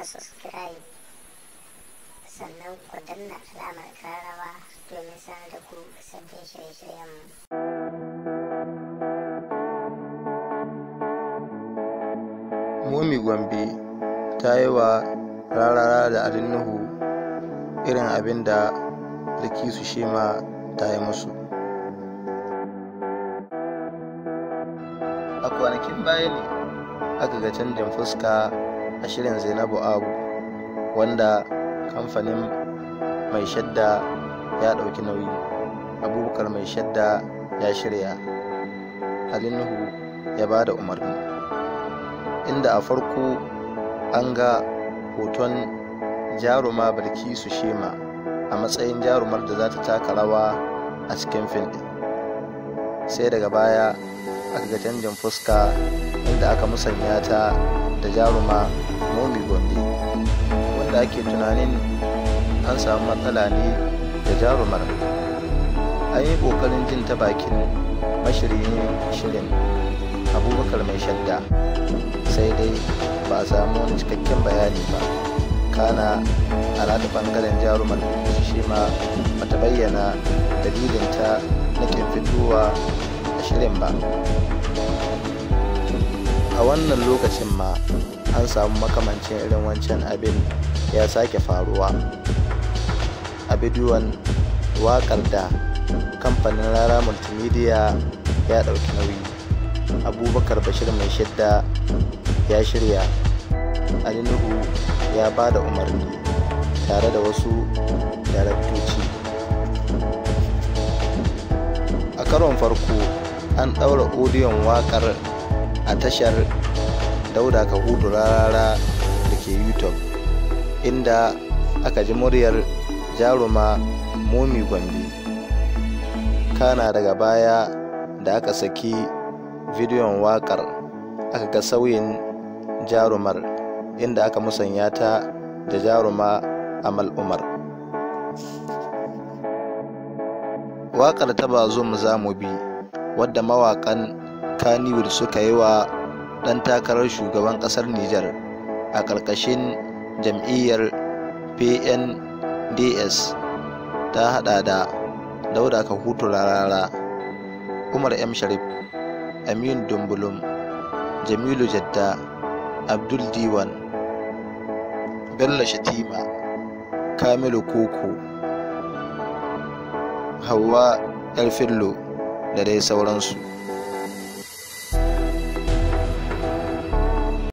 subscribe sannan ku danna alamar rarara domin sanar da ku sabbin shirye-shiryenmu. Momi Gombe ta yi wa Rarara da Nuhu irin abin da Bilkisu Shema ta yi musu. A kwanakin baya ne aka ga canjin fuska a shirin Zainabu Abu, wanda kamfanin mai shadda ya ɗauki nauyi. Abubakar mai shadda ya shirya, Nuhu ya ba da umarni, inda a farko an ga hoton jaruma Bilkisu Shema a matsayin jarumar da za ta taka rawa a cikin fim ɗin. Sai daga baya aka ga canjin fuska, inda aka musanya ta da jaruma Momi Gombe, wanda ake tunanin an samu matsala ne da jarumar. An yi ƙoƙarin jin ta bakin mashiryin shirin Abubakar mai shadda, sai dai ba a samu wani cikakken bayani ba. Kana a nata ɓangaren jarumar shi ma bata bayyana dalilinta na ƙin fitowa a shirin ba. A wannan lokacin ma an samu makamancin irin wancan abin ya sake faruwa a bidiyon waƙar da kamfanin Rara Multimedia ya ɗauki nauyi. Abubakar Bashir mai shadda ya shirya, Nuhu ya ba da umarni tare da wasu daraktoci. A karon farko an ɗaura odiyon waƙar a tashar Dauda Kahutu Rarara da ke YouTube, inda aka ji muryar jaruma Momi Gombe. Kana daga baya da aka saki bidiyon waƙar aka ga sauyin jarumar, inda aka musanya ta da jaruma Amal Umar. Waƙar ta Bazum Zamu Bi, wadda mawaƙan Kannywood suka yi wa ɗan takarar shugaban ƙasar Nijar a ƙarƙashin jam'iyyar PNDS, ta haɗa da Dauda Kahutu Rarara, Umar M. Sharif, Aminu Dumbulum, Jamilu Jadda, Abdul Diwan, Bello Shatima, Kamilu Koko, Hauwa Yar Fillo da dai sauransu.